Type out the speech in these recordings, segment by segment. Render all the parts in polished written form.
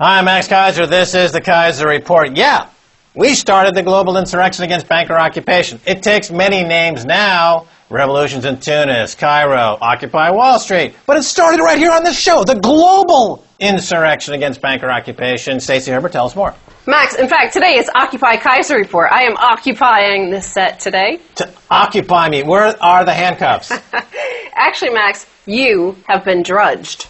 Hi, I'm Max Keiser. This is the Keiser Report. Yeah, we started the global insurrection against banker occupation. It takes many names now. Revolutions in Tunis, Cairo, Occupy Wall Street. But it started right here on this show, the global insurrection against banker occupation. Stacy Herbert, tell us more. Max, in fact, today is Occupy Keiser Report. I am occupying this set today. To occupy me, where are the handcuffs? Actually, Max, you have been drudged.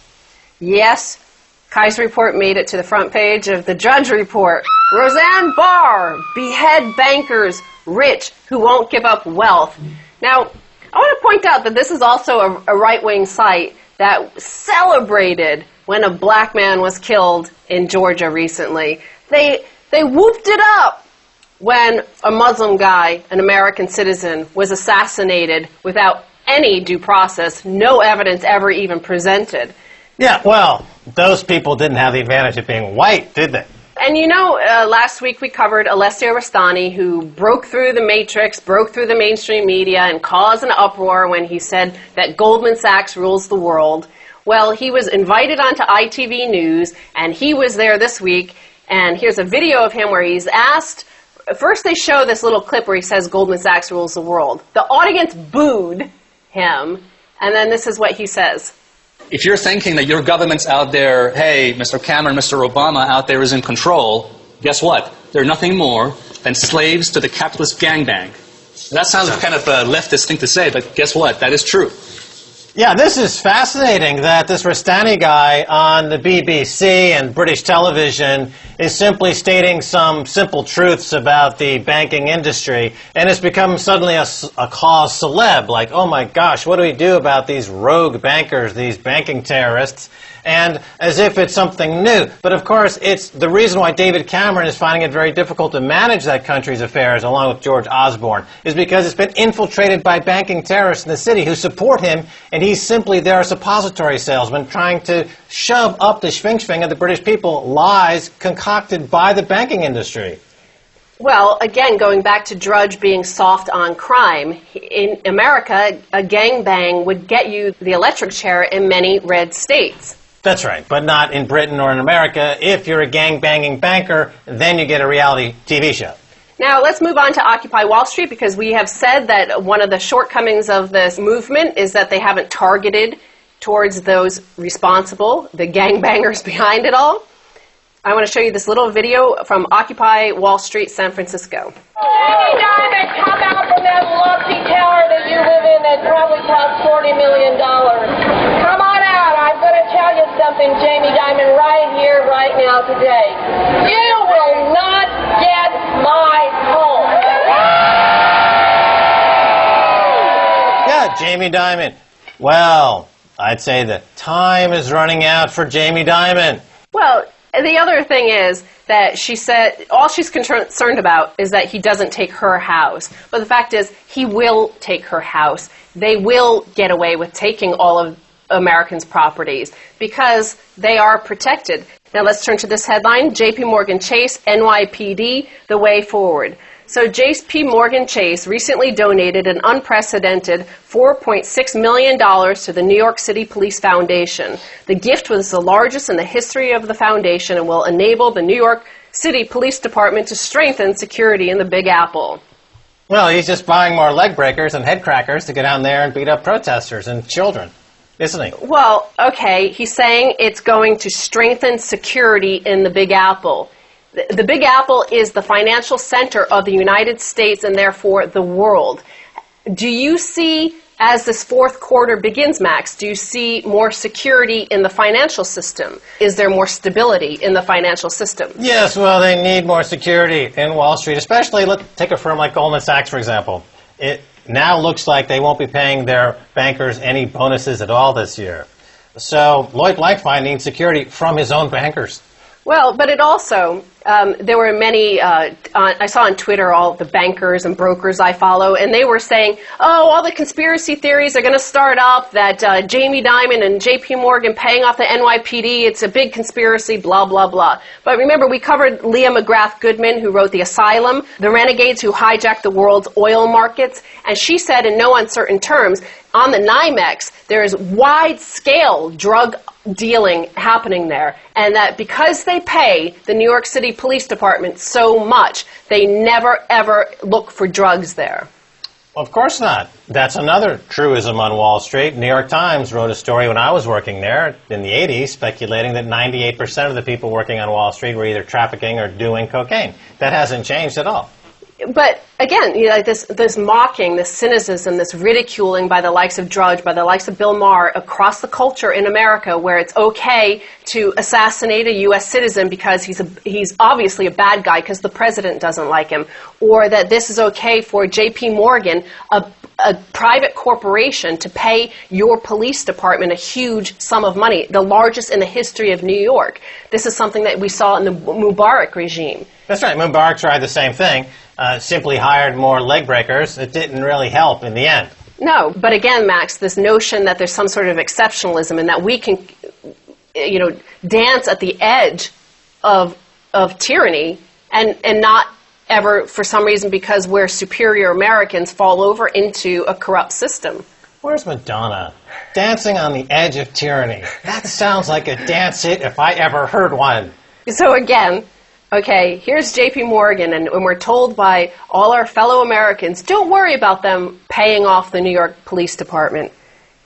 Yes, Keiser Report made it to the front page of the Drudge Report. Roseanne Barr, behead bankers, rich who won't give up wealth. Now, I want to point out that this is also a right-wing site that celebrated when a black man was killed in Georgia recently. They whooped it up when a Muslim guy, an American citizen, was assassinated without any due process, no evidence ever even presented. Yeah, well, those people didn't have the advantage of being white, did they? And you know, last week we covered Alessio Rastani, who broke through the matrix, broke through the mainstream media, and caused an uproar when he said that Goldman Sachs rules the world. Well, he was invited onto ITV News, and he was there this week, and here's a video of him where he's asked. First they show this little clip where he says Goldman Sachs rules the world. The audience booed him, and then this is what he says. If you're thinking that your government's out there, hey, Mr. Cameron, Mr. Obama out there is in control, guess what? They're nothing more than slaves to the capitalist gangbang. That sounds kind of a leftist thing to say, but guess what? That is true. Yeah, this is fascinating that this Rastani guy on the BBC and British television is simply stating some simple truths about the banking industry, and it's become suddenly a cause celeb, like, oh my gosh, what do we do about these rogue bankers, these banking terrorists, and as if it's something new. But of course, it's the reason why David Cameron is finding it very difficult to manage that country's affairs, along with George Osborne, is because it's been infiltrated by banking terrorists in the city who support him, and he's simply there as a suppository salesman trying to shove up the schwing of the British people lies concocted by the banking industry. Well, again, going back to Drudge being soft on crime, in America, a gangbang would get you the electric chair in many red states. That's right, but not in Britain or in America. If you're a gang-banging banker, then you get a reality TV show. Now, let's move on to Occupy Wall Street, because we have said that one of the shortcomings of this movement is that they haven't targeted towards those responsible, the gangbangers behind it all. I want to show you this little video from Occupy Wall Street, San Francisco. Jamie Dimon, come out from that lofty tower that you live in that probably costs $40 million. Come on out. I'm going to tell you something, Jamie Dimon, right here, right now, today. You will not get my home. Yeah, Jamie Dimon. Well, I'd say the time is running out for Jamie Dimon. Well, the other thing is that she said all she's concerned about is that he doesn't take her house. But the fact is, he will take her house. They will get away with taking all of Americans' properties because they are protected. Now let's turn to this headline, JP Morgan Chase, NYPD, the way forward. So JP Morgan Chase recently donated an unprecedented $4.6 million to the New York City Police Foundation. The gift was the largest in the history of the foundation and will enable the New York City Police Department to strengthen security in the Big Apple. Well, he's just buying more leg breakers and head crackers to get down there and beat up protesters and children, isn't he? Well, okay, he's saying it's going to strengthen security in the Big Apple. The Big Apple is the financial center of the United States and therefore the world. Do you see, as this fourth quarter begins, Max, do you see more security in the financial system? Is there more stability in the financial system? Yes, well, they need more security in Wall Street, especially, let's take a firm like Goldman Sachs, for example. It now looks like they won't be paying their bankers any bonuses at all this year. So Lloyd Blankfein needs security from his own bankers. Well, but it also, there were many, I saw on Twitter all the bankers and brokers I follow, and they were saying, oh, all the conspiracy theories are going to start up, that Jamie Dimon and JP Morgan paying off the NYPD, it's a big conspiracy, blah, blah, blah. But remember, we covered Leah McGrath Goodman, who wrote The Asylum, the renegades who hijacked the world's oil markets, and she said in no uncertain terms, on the NYMEX, there is wide-scale drug dealing happening there, and that because they pay the New York City Police Department so much, they never ever look for drugs there. Of course not. That's another truism on Wall Street. New York Times wrote a story when I was working there in the 80s speculating that 98% of the people working on Wall Street were either trafficking or doing cocaine. That hasn't changed at all. But again, this mocking, this cynicism, this ridiculing by the likes of Drudge, by the likes of Bill Maher across the culture in America, where it's okay to assassinate a U.S. citizen because he's obviously a bad guy because the president doesn't like him, or that this is okay for J.P. Morgan, a private corporation, to pay your police department a huge sum of money, the largest in the history of New York. This is something that we saw in the Mubarak regime. That's right. Mubarak tried the same thing. Simply hired more leg breakers. It didn't really help in the end. No, but again, Max, this notion that there's some sort of exceptionalism and that we can, dance at the edge of tyranny and not ever, for some reason, because we're superior Americans, fall over into a corrupt system. Where's Madonna? Dancing on the edge of tyranny. That sounds like a dance hit if I ever heard one. So again, okay, here's J.P. Morgan, and we're told by all our fellow Americans, don't worry about them paying off the New York Police Department.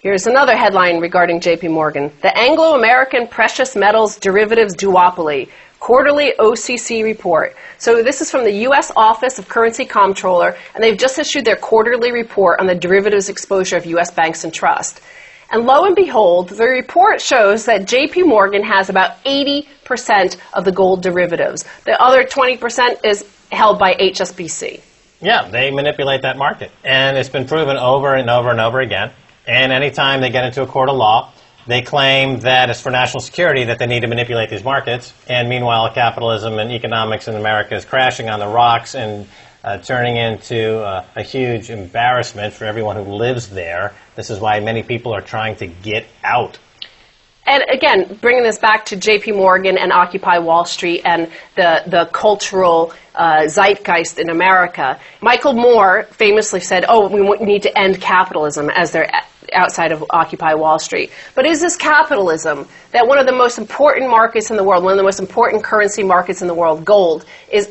Here's another headline regarding J.P. Morgan. The Anglo-American Precious Metals Derivatives Duopoly, Quarterly OCC Report. So this is from the U.S. Office of Currency Comptroller, and they've just issued their quarterly report on the derivatives exposure of U.S. banks and trusts. And lo and behold, the report shows that J.P. Morgan has about 80% of the gold derivatives. The other 20% is held by HSBC. Yeah, they manipulate that market. And it's been proven over and over and over again. And anytime they get into a court of law, they claim that it's for national security that they need to manipulate these markets. And meanwhile, capitalism and economics in America is crashing on the rocks and turning into a huge embarrassment for everyone who lives there. This is why many people are trying to get out. And again, bringing this back to J.P. Morgan and Occupy Wall Street and the cultural zeitgeist in America, Michael Moore famously said, we need to end capitalism as they're outside of Occupy Wall Street. But is this capitalism that one of the most important markets in the world, one of the most important currency markets in the world, gold, is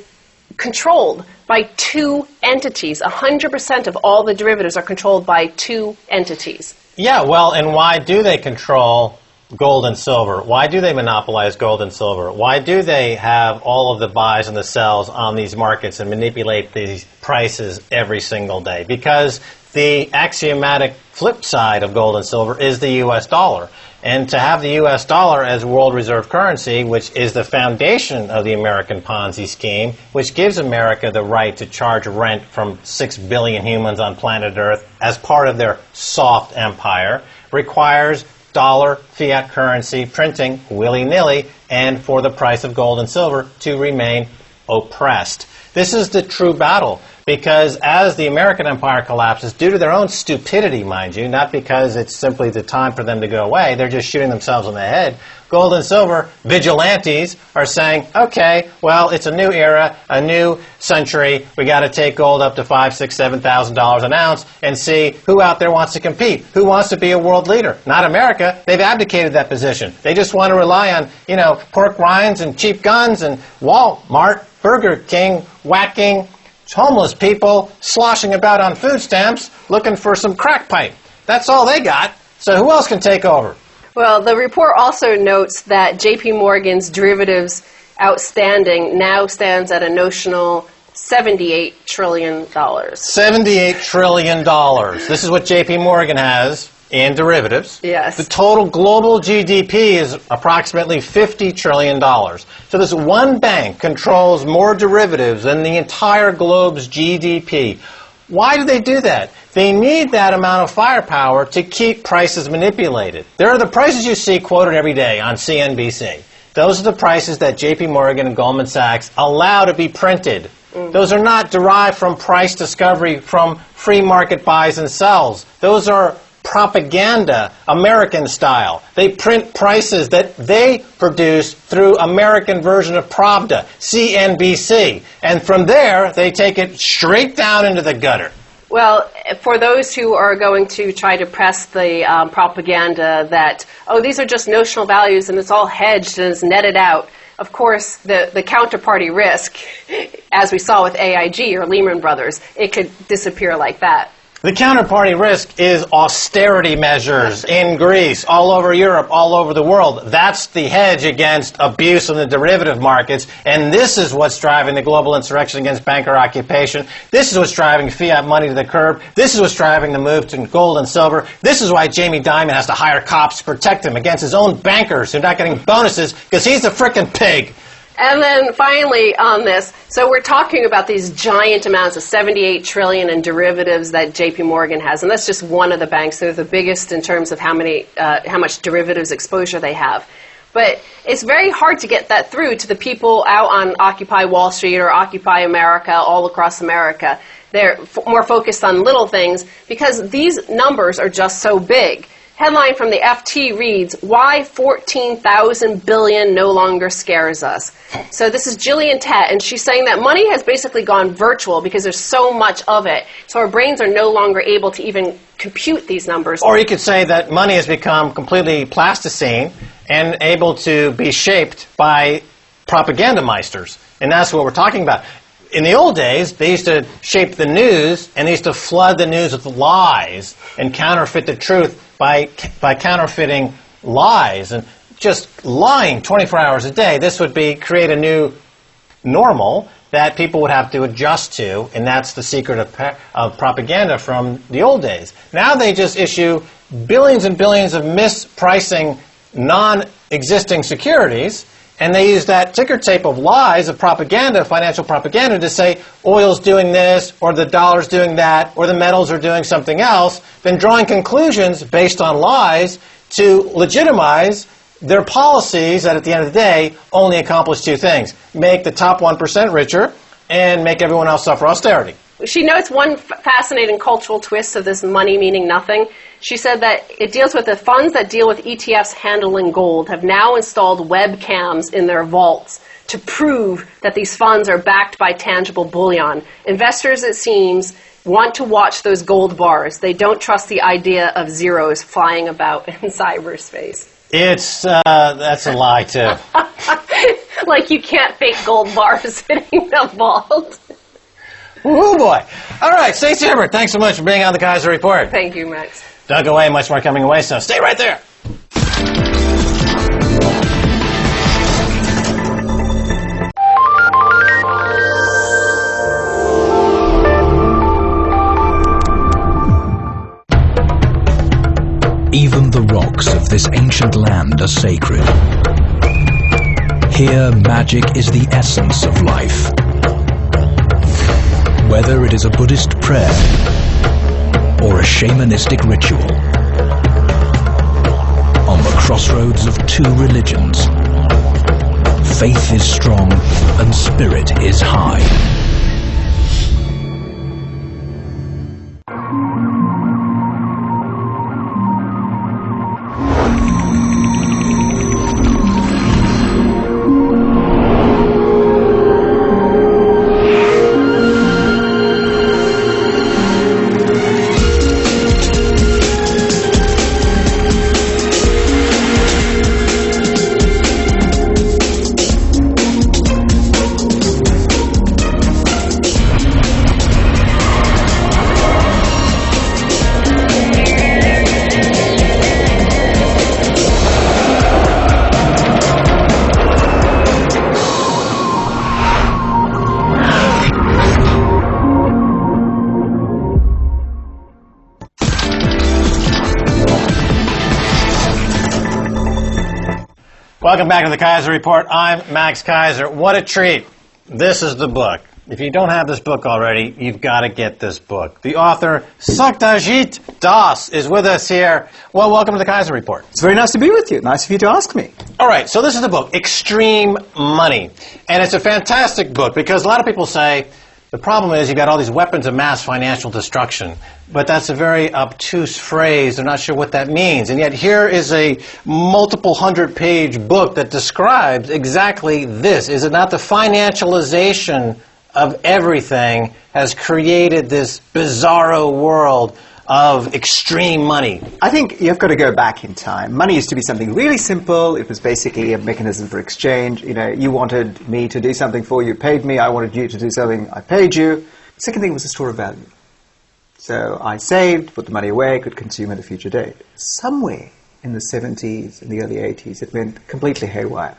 controlled by two entities? 100% of all the derivatives are controlled by two entities. Yeah, well, and why do they control gold and silver? Why do they monopolize gold and silver? Why do they have all of the buys and the sells on these markets and manipulate these prices every single day? Because the axiomatic flip side of gold and silver is the U.S. dollar. And to have the U.S. dollar as world reserve currency, which is the foundation of the American Ponzi scheme, which gives America the right to charge rent from 6 billion humans on planet Earth as part of their soft empire, requires dollar fiat currency printing willy-nilly and for the price of gold and silver to remain oppressed. This is the true battle, because as the American empire collapses, due to their own stupidity, mind you, not because it's simply the time for them to go away, they're just shooting themselves in the head, gold and silver vigilantes are saying, okay, well, it's a new era, a new century, we got to take gold up to $5,000, $6,000, $7,000 an ounce and see who out there wants to compete, who wants to be a world leader. Not America. They've abdicated that position. They just want to rely on, pork rinds and cheap guns and Walmart, Burger King, whacking homeless people sloshing about on food stamps looking for some crack pipe. That's all they got. So who else can take over? Well, the report also notes that J.P. Morgan's derivatives outstanding now stands at a notional $78 trillion. $78 trillion. This is what J.P. Morgan has in derivatives. Yes. The total global GDP is approximately $50 trillion. So this one bank controls more derivatives than the entire globe's GDP. Why do they do that? They need that amount of firepower to keep prices manipulated. There are the prices you see quoted every day on CNBC. Those are the prices that J.P. Morgan and Goldman Sachs allow to be printed. Those are not derived from price discovery from free market buys and sells. Those are propaganda, American style. They print prices that they produce through American version of Pravda, CNBC. And from there, they take it straight down into the gutter. Well, for those who are going to try to press the propaganda that, oh, these are just notional values and it's all hedged and it's netted out, of course, the counterparty risk, as we saw with AIG or Lehman Brothers, it could disappear like that. The counterparty risk is austerity measures in Greece, all over Europe, all over the world. That's the hedge against abuse in the derivative markets, and this is what's driving the global insurrection against banker occupation. This is what's driving fiat money to the curb. This is what's driving the move to gold and silver. This is why Jamie Dimon has to hire cops to protect him against his own bankers who are not getting bonuses because he's a frickin' pig. And then finally on this, so we're talking about these giant amounts of $78 trillion in derivatives that JP Morgan has, and that's just one of the banks. They're the biggest in terms of how much derivatives exposure they have. But it's very hard to get that through to the people out on Occupy Wall Street or Occupy America, all across America. They're more focused on little things because these numbers are just so big. Headline from the FT reads, "Why 14,000 billion no longer scares us." So this is Gillian Tett, and she's saying that money has basically gone virtual because there's so much of it. So our brains are no longer able to even compute these numbers. Or you could say that money has become completely plasticine and able to be shaped by propaganda meisters. And that's what we're talking about. In the old days, they used to shape the news, and they used to flood the news with lies and counterfeit the truth by counterfeiting lies and just lying 24 hours a day. This would create a new normal that people would have to adjust to, and that's the secret of propaganda from the old days. Now they just issue billions and billions of mispricing non-existing securities, and they use that ticker tape of lies, of propaganda, financial propaganda, to say oil's doing this, or the dollar's doing that, or the metals are doing something else, then drawing conclusions based on lies to legitimize their policies that at the end of the day only accomplish two things: make the top 1% richer and make everyone else suffer austerity. She notes one fascinating cultural twist of this money meaning nothing. She said that it deals with the funds that deal with ETFs handling gold have now installed webcams in their vaults to prove that these funds are backed by tangible bullion. Investors, it seems, want to watch those gold bars. They don't trust the idea of zeros flying about in cyberspace. That's a lie, too. Like you can't fake gold bars hitting the vault. Oh boy. All right, Stacy Herbert, thanks so much for being on the Keiser Report. Thank you, Max. Don't go away, much more coming away, so stay right there. Even the rocks of this ancient land are sacred. Here, magic is the essence of life. Whether it is a Buddhist prayer or a shamanistic ritual, on the crossroads of two religions, faith is strong and spirit is high. Welcome back to the Keiser Report. I'm Max Keiser. What a treat. This is the book. If you don't have this book already, you've got to get this book. The author, Satyajit Das, is with us here. Well, welcome to the Keiser Report. It's very nice to be with you. Nice of you to ask me. All right, so this is the book, Extreme Money. And it's a fantastic book because a lot of people say, the problem is you've got all these weapons of mass financial destruction. But that's a very obtuse phrase. They're not sure what that means. And yet here is a multiple hundred-page book that describes exactly this. Is it not the financialization of everything has created this bizarro world of extreme money? I think you've got to go back in time. Money used to be something really simple. It was basically a mechanism for exchange. You know, you wanted me to do something for you, paid me. I wanted you to do something, I paid you. The second thing was a store of value. So I saved, put the money away, could consume at a future date. Somewhere in the 70s and the early 80s, it went completely haywire.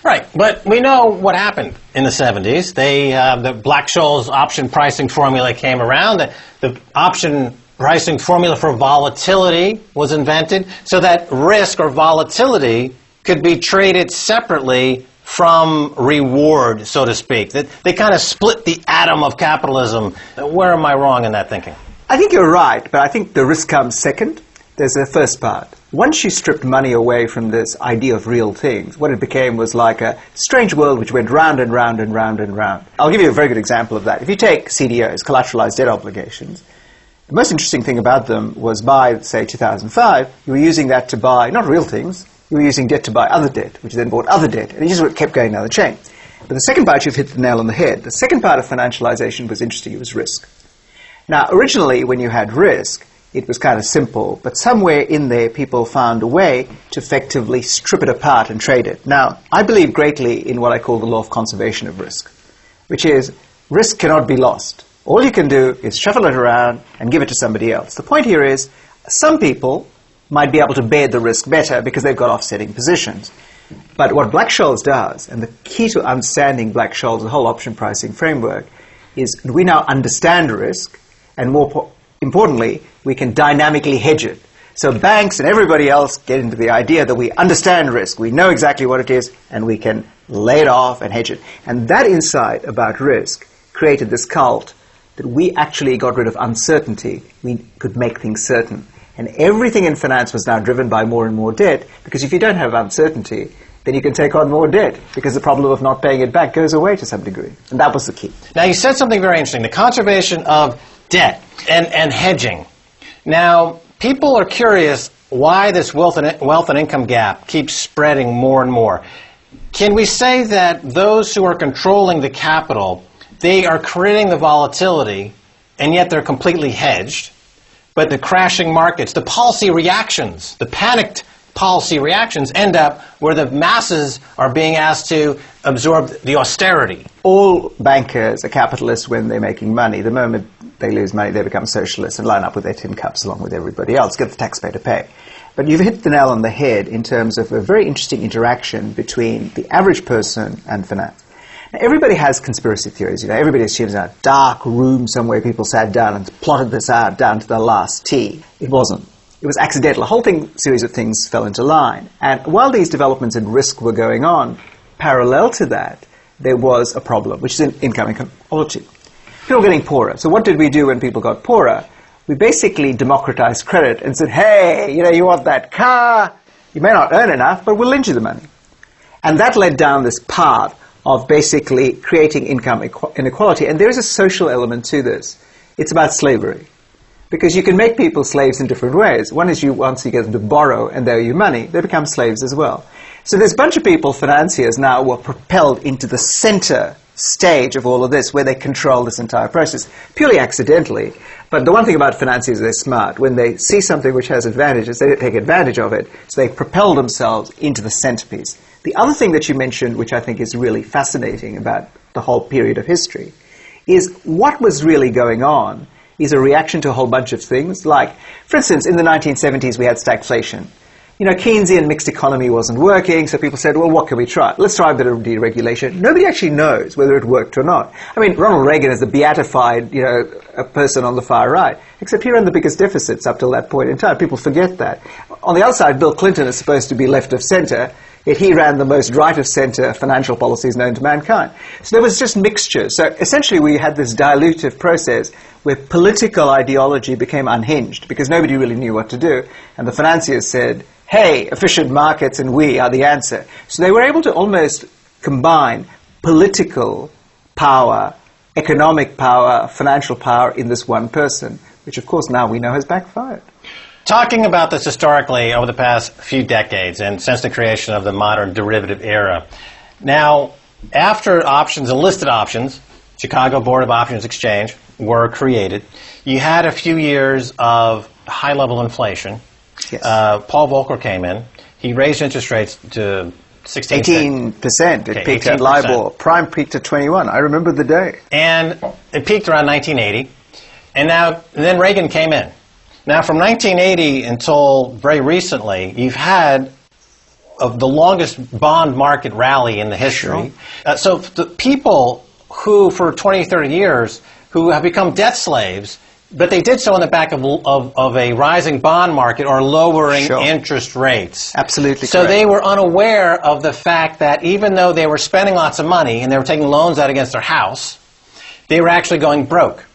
Right, but we know what happened in the 70s. The Black-Scholes option pricing formula came around. The option pricing formula for volatility was invented so that risk or volatility could be traded separately from reward, so to speak. That they kind of split the atom of capitalism. Where am I wrong in that thinking? I think you're right, but I think the risk comes second. There's the first part. Once you stripped money away from this idea of real things, what it became was like a strange world which went round and round and round and round. I'll give you a very good example of that. If you take CDOs, collateralized debt obligations, the most interesting thing about them was by, say, 2005, you were using that to buy, not real things, you were using debt to buy other debt, which then bought other debt, and it just kept going down the chain. But the second part, you've hit the nail on the head. The second part of financialization was interesting, it was risk. Now, originally, when you had risk, it was kind of simple, but somewhere in there, people found a way to effectively strip it apart and trade it. Now, I believe greatly in what I call the law of conservation of risk, which is risk cannot be lost. All you can do is shuffle it around and give it to somebody else. The point here is some people might be able to bear the risk better because they've got offsetting positions. But what Black-Scholes does, and the key to understanding Black-Scholes, the whole option pricing framework, is we now understand risk, and more importantly, we can dynamically hedge it. So banks and everybody else get into the idea that we understand risk, we know exactly what it is, and we can lay it off and hedge it. And that insight about risk created this cult that we actually got rid of uncertainty. We could make things certain. And everything in finance was now driven by more and more debt, because if you don't have uncertainty, then you can take on more debt, because the problem of not paying it back goes away to some degree. And that was the key. Now, you said something very interesting, the conservation of debt and hedging. Now, people are curious why this wealth and income gap keeps spreading more and more. Can we say that those who are controlling the capital, they are creating the volatility, and yet they're completely hedged, but the crashing markets, the policy reactions, the panicked policy reactions end up where the masses are being asked to absorb the austerity? All bankers are capitalists when they're making money. The moment they lose money, they become socialists and line up with their tin cups along with everybody else, get the taxpayer to pay. But you've hit the nail on the head in terms of a very interesting interaction between the average person and finance. Now, everybody has conspiracy theories. You know, everybody assumes in a dark room somewhere people sat down and plotted this out down to the last T. It wasn't. It was accidental. A whole series of things fell into line. And while these developments in risk were going on, parallel to that, there was a problem, which is in income inequality. People were getting poorer. So what did we do when people got poorer? We basically democratized credit and said, hey, you want that car? You may not earn enough, but we'll lend you the money. And that led down this path of basically creating income inequality. And there is a social element to this. It's about slavery. Because you can make people slaves in different ways. One is once you get them to borrow and they owe you money, they become slaves as well. So there's a bunch of people, financiers now, who are propelled into the center stage of all of this, where they control this entire process, purely accidentally. But the one thing about financiers is they're smart. When they see something which has advantages, they take advantage of it, so they propel themselves into the centerpiece. The other thing that you mentioned, which I think is really fascinating about the whole period of history, is what was really going on is a reaction to a whole bunch of things. Like, for instance, in the 1970s we had stagflation. Keynesian mixed economy wasn't working, so people said, well, what can we try? Let's try a bit of deregulation. Nobody actually knows whether it worked or not. I mean, Ronald Reagan is the beatified, a person on the far right, except he ran the biggest deficits up till that point in time. People forget that. On the other side, Bill Clinton is supposed to be left of center, yet he ran the most right-of-center financial policies known to mankind. So there was just mixture. So essentially we had this dilutive process where political ideology became unhinged because nobody really knew what to do. And the financiers said, hey, efficient markets and we are the answer. So they were able to almost combine political power, economic power, financial power in this one person, which of course now we know has backfired. Talking about this historically over the past few decades and since the creation of the modern derivative era. Now, after options and listed options Chicago Board of Options Exchange were created. You had a few years of high-level inflation. Yes. Paul Volcker came in. He raised interest rates to 18%. It peaked at 18%. LIBOR. Prime peaked at 21. I remember the day. And it peaked around 1980. And then Reagan came in. Now, from 1980 until very recently, you've had the longest bond market rally in the history. Sure. So the people who, for 20, 30 years, who have become debt slaves, but they did so on the back of a rising bond market or lowering Sure. interest rates. Absolutely So correct. they were unaware of the fact that even though they were spending lots of money and they were taking loans out against their house, they were actually going broke.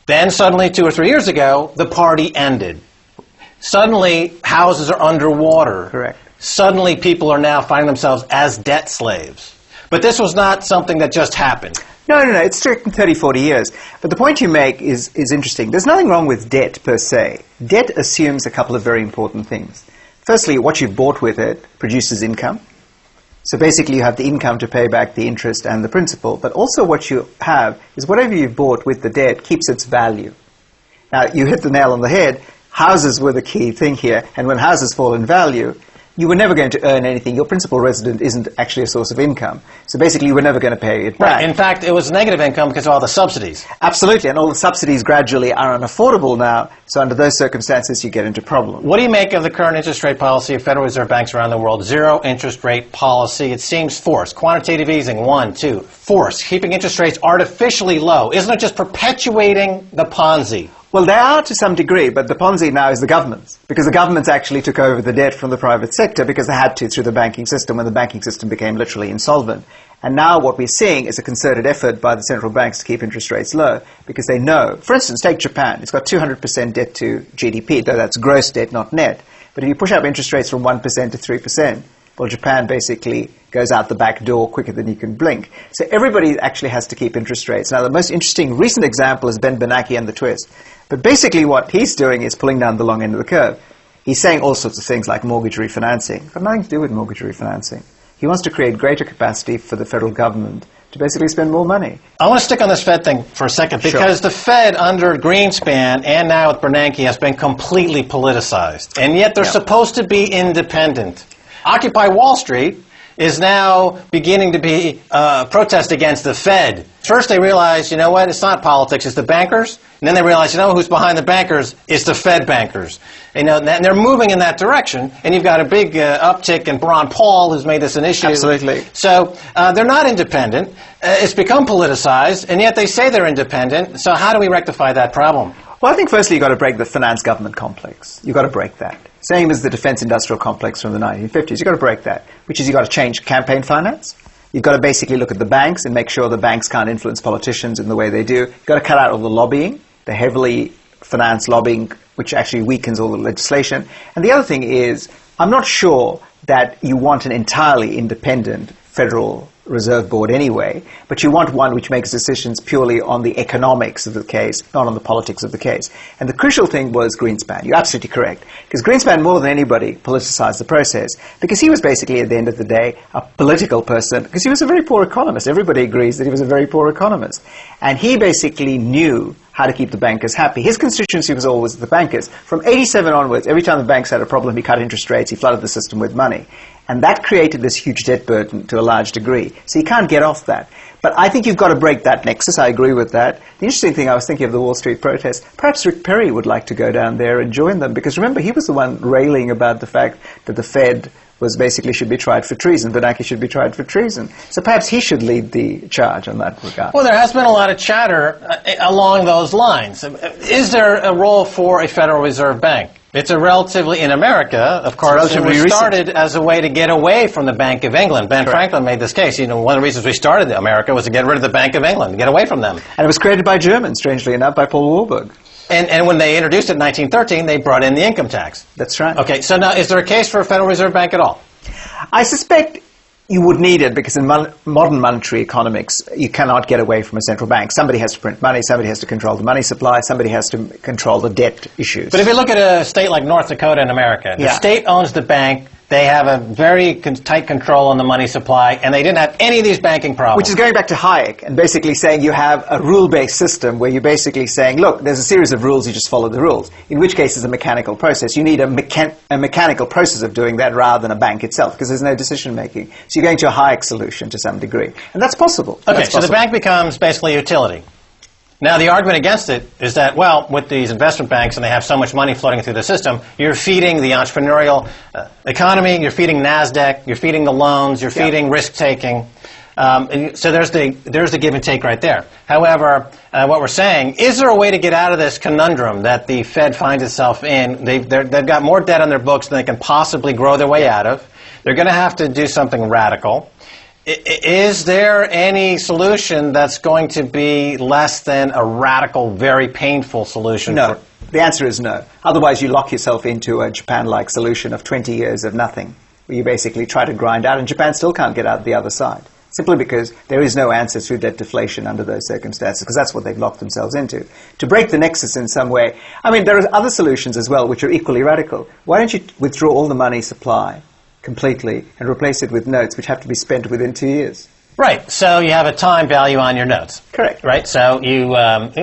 Then suddenly, 2 or 3 years ago, the party ended. Suddenly, houses are underwater. Correct. Suddenly, people are now finding themselves as debt slaves. But this was not something that just happened. No. It's taken 30, 40 years. But the point you make is interesting. There's nothing wrong with debt per se. Debt assumes a couple of very important things. Firstly, what you've bought with it produces income. So basically, you have the income to pay back the interest and the principal. But also what you have is whatever you've bought with the debt keeps its value. Now, you hit the nail on the head. Houses were the key thing here. And when houses fall in value, you were never going to earn anything. Your principal resident isn't actually a source of income. So basically, you were never going to pay it back. Right. In fact, it was negative income because of all the subsidies. Absolutely. And all the subsidies gradually are unaffordable now. So under those circumstances, you get into problems. What do you make of the current interest rate policy of Federal Reserve banks around the world? Zero interest rate policy. It seems forced. Quantitative easing, 1, 2. Forced. Keeping interest rates artificially low. Isn't it just perpetuating the Ponzi? Well, they are to some degree, but the Ponzi now is the government's, because the governments actually took over the debt from the private sector because they had to through the banking system when the banking system became literally insolvent. And now what we're seeing is a concerted effort by the central banks to keep interest rates low because they know, for instance, take Japan. It's got 200% debt to GDP, though that's gross debt, not net. But if you push up interest rates from 1% to 3%, well, Japan basically goes out the back door quicker than you can blink. So everybody actually has to keep interest rates. Now, the most interesting recent example is Ben Bernanke and the twist. But basically what he's doing is pulling down the long end of the curve. He's saying all sorts of things like mortgage refinancing. Got nothing to do with mortgage refinancing. He wants to create greater capacity for the federal government to basically spend more money. I want to stick on this Fed thing for a second because the Fed under Greenspan and now with Bernanke has been completely politicized. And yet they're supposed to be independent. Occupy Wall Street is now beginning to be protest against the Fed. First they realize, you know what, it's not politics, it's the bankers. And then they realize, you know who's behind the bankers? It's the Fed bankers. You know, and they're moving in that direction. And you've got a big uptick in Ron Paul, who's made this an issue. Absolutely. So they're not independent. It's become politicized, and yet they say they're independent. So how do we rectify that problem? Well, I think firstly you've got to break the finance-government complex. You've got to break that. Same as the defense-industrial complex from the 1950s. You've got to break that, which is you've got to change campaign finance. You've got to basically look at the banks and make sure the banks can't influence politicians in the way they do. You've got to cut out all the lobbying, the heavily financed lobbying, which actually weakens all the legislation. And the other thing is, I'm not sure that you want an entirely independent Federal Reserve Board anyway, but you want one which makes decisions purely on the economics of the case, not on the politics of the case. And the crucial thing was Greenspan. You're absolutely correct. Because Greenspan, more than anybody, politicized the process. Because he was basically, at the end of the day, a political person, because he was a very poor economist. Everybody agrees that he was a very poor economist. And he basically knew how to keep the bankers happy. His constituency was always the bankers. From 87 onwards, every time the banks had a problem, he cut interest rates, he flooded the system with money. And that created this huge debt burden to a large degree. So you can't get off that. But I think you've got to break that nexus. I agree with that. The interesting thing, I was thinking of the Wall Street protests. Perhaps Rick Perry would like to go down there and join them. Because remember, he was the one railing about the fact that the Fed was basically should be tried for treason. Bernanke should be tried for treason. So perhaps he should lead the charge on that regard. Well, there has been a lot of chatter along those lines. Is there a role for a Federal Reserve Bank? It's a relatively, in America, of course, it was started as a way to get away from the Bank of England. Ben Franklin made this case. You know, one of the reasons we started America was to get rid of the Bank of England, to get away from them. And it was created by Germans, strangely enough, by Paul Warburg. And when they introduced it in 1913, they brought in the income tax. That's right. Okay, so now, is there a case for a Federal Reserve Bank at all? I suspect you would need it because in modern monetary economics, you cannot get away from a central bank. Somebody has to print money, somebody has to control the money supply, somebody has to control the debt issues. But if you look at a state like North Dakota in America, the state owns the bank, They have a very tight control on the money supply, and they didn't have any of these banking problems. Which is going back to Hayek and basically saying you have a rule-based system where you're basically saying, look, there's a series of rules, you just follow the rules. In which case it's a mechanical process. You need a mechanical process of doing that rather than a bank itself, because there's no decision-making. So you're going to a Hayek solution to some degree. And that's possible. Okay, that's so possible. the bank becomes basically a utility. Now, the argument against it is that, well, with these investment banks and they have so much money floating through the system, you're feeding the entrepreneurial economy, you're feeding NASDAQ, you're feeding the loans, you're feeding risk-taking. So there's the give and take right there. However, what we're saying, is there a way to get out of this conundrum that the Fed finds itself in? They've got more debt on their books than they can possibly grow their way out of. They're going to have to do something radical. Is there any solution that's going to be less than a radical, very painful solution? No. The answer is no. Otherwise, you lock yourself into a Japan-like solution of 20 years of nothing, where you basically try to grind out, and Japan still can't get out the other side, simply because there is no answer through debt deflation under those circumstances, because that's what they've locked themselves into. To break the nexus in some way, I mean, there are other solutions as well, which are equally radical. Why don't you withdraw all the money supply completely and replace it with notes which have to be spent within 2 years? Right. So you have a time value on your notes. Correct. Right. So you,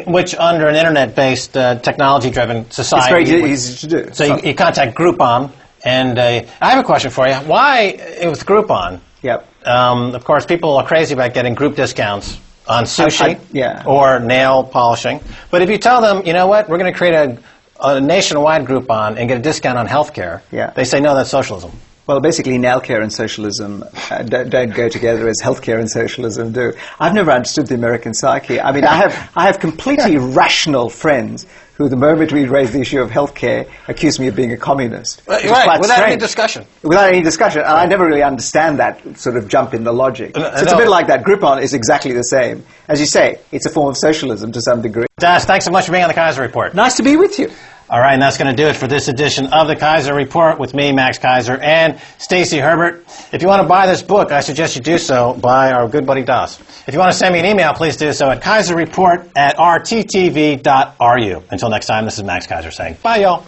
which under an internet-based, technology-driven society, It's very easy to do. So you contact Groupon, and I have a question for you. Why with Groupon? Yep. Of course, people are crazy about getting group discounts on sushi yeah. or nail polishing. But if you tell them, you know what, we're going to create a nationwide Groupon and get a discount on healthcare, they say, no, that's socialism. Well, basically, nail care and socialism don't go together as healthcare and socialism do. I've never understood the American psyche. I mean, I have completely rational friends who, the moment we raise the issue of healthcare, accuse me of being a communist. Right, without strange. any discussion. Without any discussion. And I never really understand that sort of jump in the logic. So it's a bit like that. Groupon is exactly the same. As you say, it's a form of socialism to some degree. Das, thanks so much for being on the Keiser Report. Nice to be with you. All right, and that's going to do it for this edition of the Keiser Report with me, Max Keiser, and Stacy Herbert. If you want to buy this book, I suggest you do so by our good buddy Das. If you want to send me an email, please do so at keiserreport@rttv.ru. Until next time, this is Max Keiser saying bye, y'all.